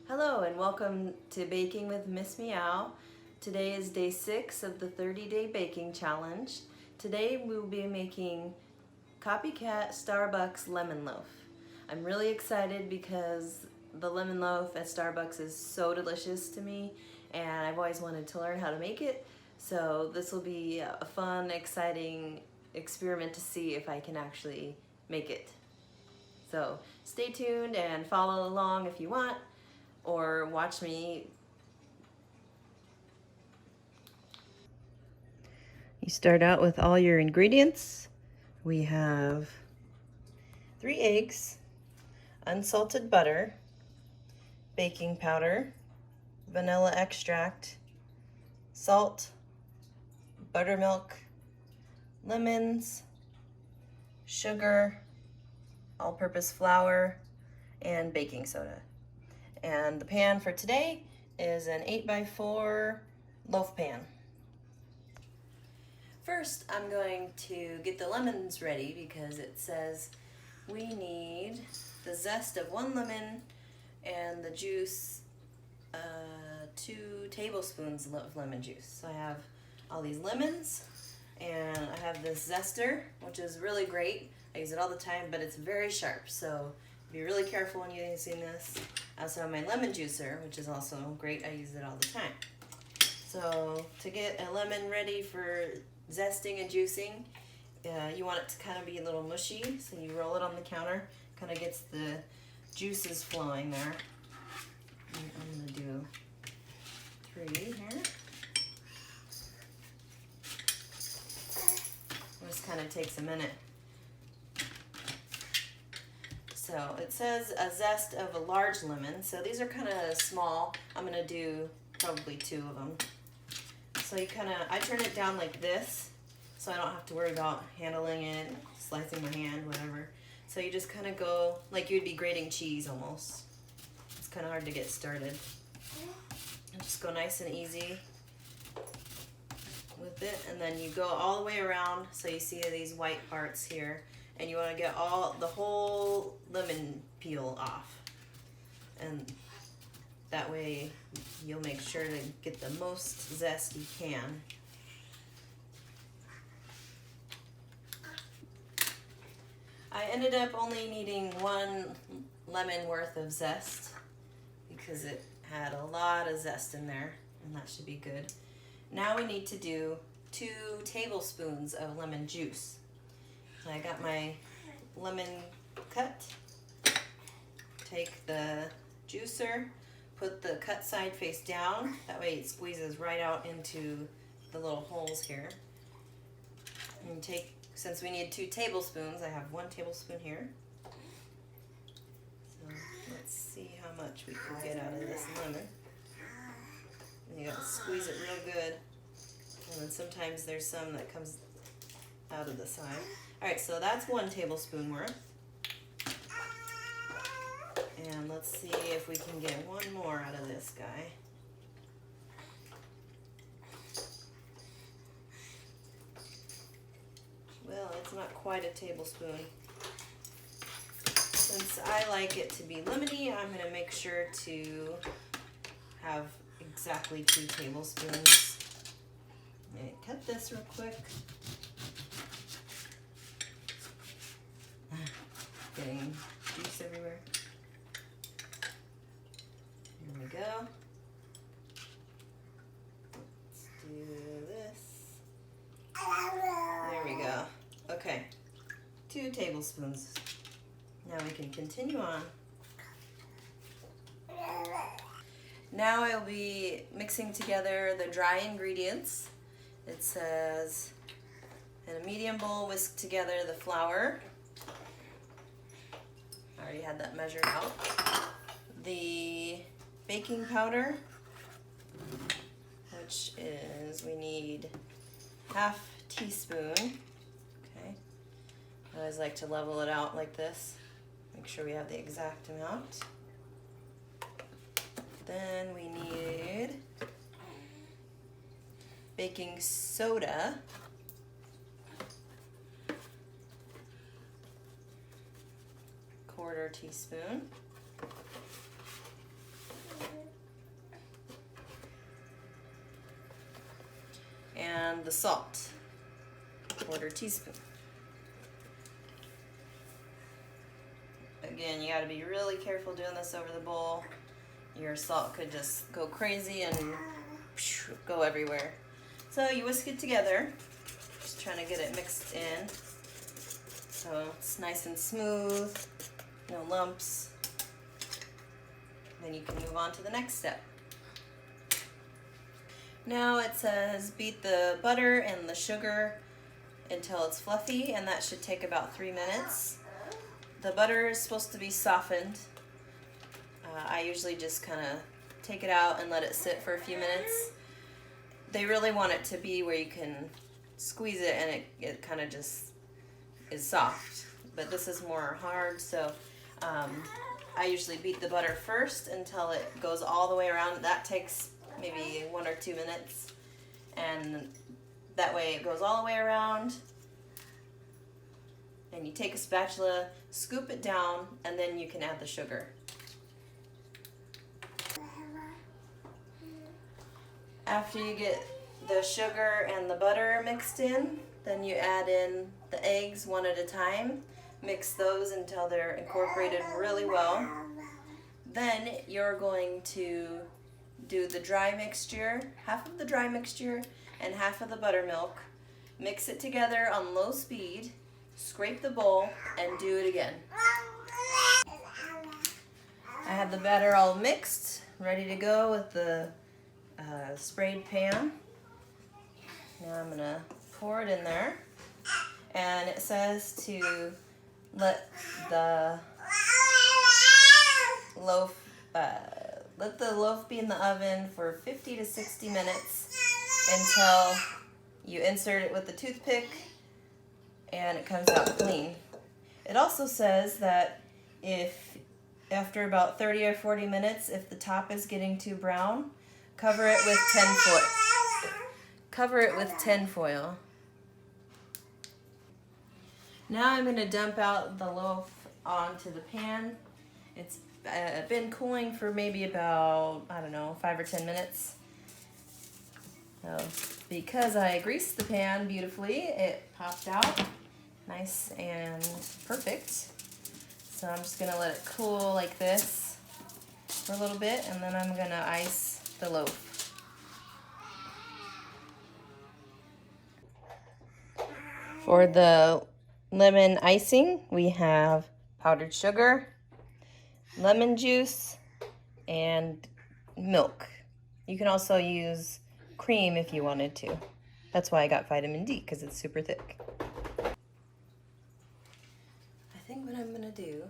Hello and welcome to Baking with Miss Meow. Today is day 6 of the 30-day baking challenge. Today we will be making Copycat Starbucks lemon loaf. I'm really excited because the lemon loaf at Starbucks is so delicious to me and I've always wanted to learn how to make it. So this will be a fun, exciting experiment to see if I can actually make it. So stay tuned and follow along if you want, or watch me. You start out with all your ingredients. We have 3 eggs, unsalted butter, baking powder, vanilla extract, salt, buttermilk, lemons, sugar, all-purpose flour, and baking soda. And the pan for today is an 8x4 loaf pan. First, I'm going to get the lemons ready because it says we need the zest of 1 lemon and the juice, 2 tablespoons of lemon juice. So I have all these lemons and I have this zester, which is really great. I use it all the time, but it's very sharp, so be really careful when using this. I also have my lemon juicer, which is also great. I use it all the time. So to get a lemon ready for zesting and juicing, you want it to kind of be a little mushy, so you roll it on the counter, kind of gets the juices flowing there. And I'm gonna do 3 here. This kind of takes a minute. So it says a zest of a large lemon, so these are kind of small. I'm gonna do probably 2 of them. So I turn it down like this, so I don't have to worry about handling it, slicing my hand, whatever. So you just kind of go like you'd be grating cheese almost. It's kind of hard to get started. And just go nice and easy with it, and then you go all the way around so you see these white parts here. And you want to get the whole lemon peel off, and that way you'll make sure to get the most zest you can. I ended up only needing 1 lemon worth of zest because it had a lot of zest in there, and that should be good. Now we need to do 2 tablespoons of lemon juice. So I got my lemon cut, take the juicer, put the cut side face down, that way it squeezes right out into the little holes here. And since we need 2 tablespoons, I have 1 tablespoon here. So let's see how much we can get out of this lemon. And you gotta squeeze it real good. And then sometimes there's some that comes out of the side. Alright, so that's 1 tablespoon worth. And let's see if we can get 1 more out of this guy. Well, it's not quite a tablespoon. Since I like it to be lemony, I'm going to make sure to have exactly 2 tablespoons. I'm going to cut this real quick. Getting juice everywhere. Here we go. Let's do this. There we go. Okay, 2 tablespoons. Now we can continue on. Now I'll be mixing together the dry ingredients. It says, in a medium bowl, whisk together the flour. I already had that measured out. The baking powder, which is, we need 1/2 teaspoon. Okay. I always like to level it out like this. Make sure we have the exact amount. Then we need baking soda. 1/4 teaspoon. and the salt, 1/4 teaspoon. Again, you got to be really careful doing this over the bowl. Your salt could just go crazy and go everywhere. So you whisk it together, just trying to get it mixed in so it's nice and smooth, no lumps. Then you can move on to the next step. Now it says beat the butter and the sugar until it's fluffy, and that should take about 3 minutes. The butter is supposed to be softened. I usually just kind of take it out and let it sit for a few minutes. They really want it to be where you can squeeze it and it kind of just is soft. But this is more hard, so I usually beat the butter first until it goes all the way around. That takes maybe 1 or 2 minutes, and that way it goes all the way around. And you take a spatula, scoop it down, and then you can add the sugar. After you get the sugar and the butter mixed in, then you add in the eggs one at a time. Mix those until they're incorporated really well. Then you're going to do the dry mixture, half of the dry mixture and half of the buttermilk. Mix it together on low speed, scrape the bowl, and do it again. I have the batter all mixed, ready to go with the sprayed pan. Now I'm gonna pour it in there, and it says to let the loaf be in the oven for 50 to 60 minutes until you insert it with the toothpick and it comes out clean. It also says that if after about 30 or 40 minutes, if the top is getting too brown, cover it with tin foil. Now I'm going to dump out the loaf onto the pan. It's been cooling for maybe about, 5 or 10 minutes. So, because I greased the pan beautifully, it popped out nice and perfect. So I'm just going to let it cool like this for a little bit, and then I'm going to ice the loaf. For the lemon icing, we have powdered sugar, lemon juice, and milk. You can also use cream if you wanted to. That's why I got vitamin D, because it's super thick. I think what I'm going to do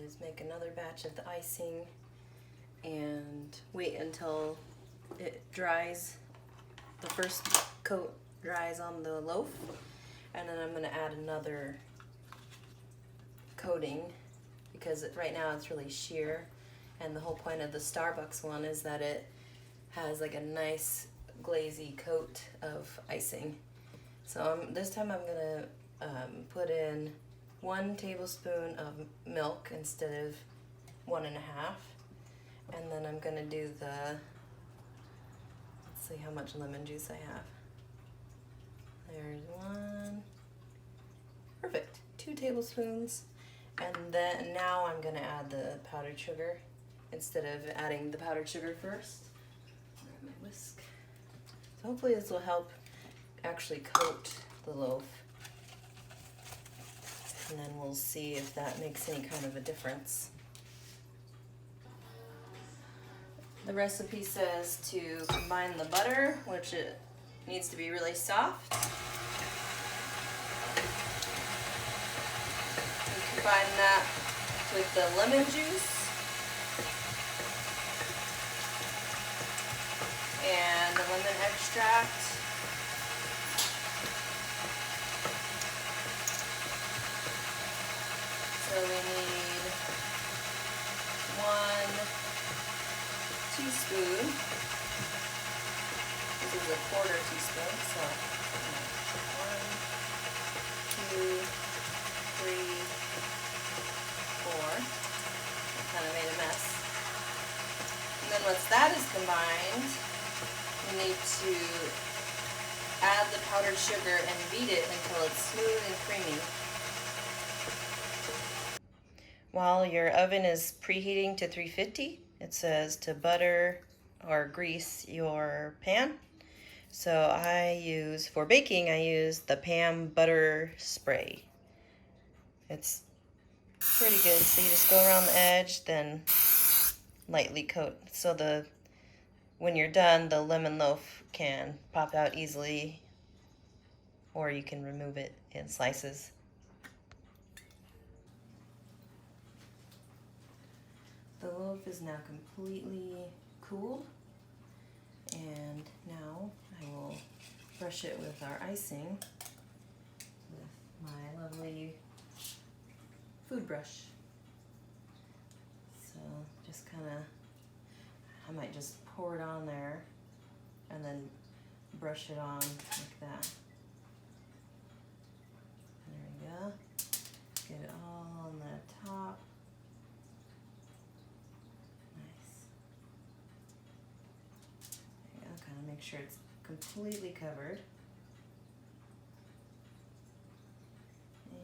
is make another batch of the icing and wait until it dries. The first coat dries on the loaf, and then I'm going to add another coating because right now it's really sheer, and the whole point of the Starbucks one is that it has like a nice glazy coat of icing. So this time I'm going to put in 1 tablespoon of milk instead of 1.5, and then I'm going to do the, let's see how much lemon juice I have. There's 1, perfect, 2 tablespoons, and then now I'm going to add the powdered sugar instead of adding the powdered sugar first. Grab my whisk. So hopefully this will help actually coat the loaf, and then we'll see if that makes any kind of a difference. The recipe says to combine the butter, which it needs to be really soft. And combine that with the lemon juice and the lemon extract. So we need 1 teaspoon. This is a 1/4 teaspoon, so 1, 2, 3, 4. I kind of made a mess. And then once that is combined, we need to add the powdered sugar and beat it until it's smooth and creamy. While your oven is preheating to 350, it says to butter or grease your pan. So for baking, I use the Pam butter spray. It's pretty good. So you just go around the edge, then lightly coat. So when you're done, the lemon loaf can pop out easily, or you can remove it in slices. The loaf is now completely cooled, and now I will brush it with our icing with my lovely food brush. So just kind of, I might just pour it on there and then brush it on like that. There we go. Get it all on the top. Kind of make sure it's completely covered. And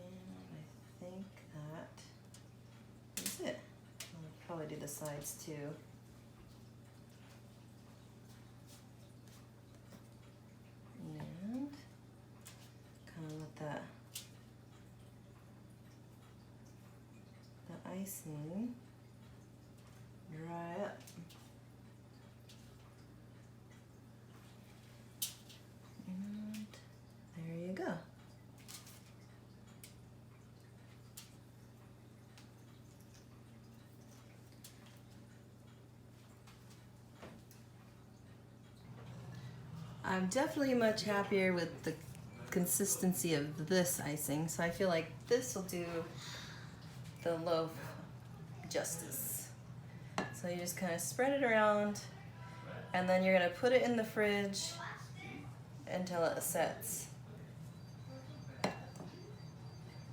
I think that is it. I'll probably do the sides too. And kind of let the icing dry up. There you go. I'm definitely much happier with the consistency of this icing, so I feel like this will do the loaf justice. So you just kind of spread it around, and then you're going to put it in the fridge until it sets.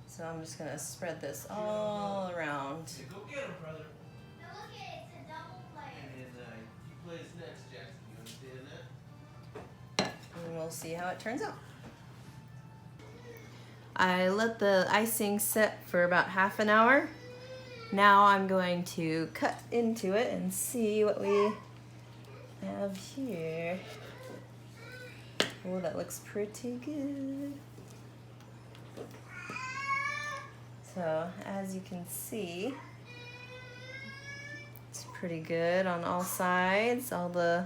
So I'm just going to spread this all around. Go get him, brother. No, look at it. It's a double play. And then he plays next, Jackson. You understand that? And we'll see how it turns out. I let the icing set for about half an hour. Now I'm going to cut into it and see what we have here. Oh, that looks pretty good. So, as you can see, it's pretty good on all sides, all the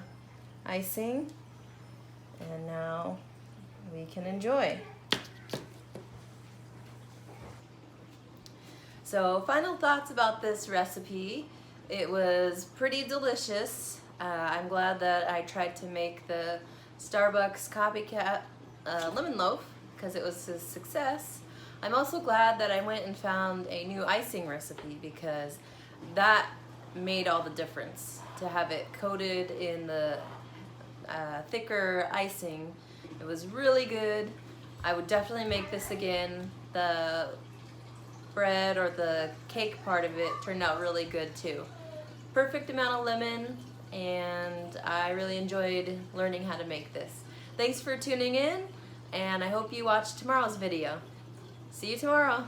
icing. And now we can enjoy. So, final thoughts about this recipe. It was pretty delicious. I'm glad that I tried to make the Starbucks Copycat lemon loaf because it was a success. I'm also glad that I went and found a new icing recipe because that made all the difference. To have it coated in the thicker icing, it was really good. I would definitely make this again. The bread or the cake part of it turned out really good too. Perfect amount of lemon, and I really enjoyed learning how to make this. Thanks for tuning in, and I hope you watch tomorrow's video. See you tomorrow.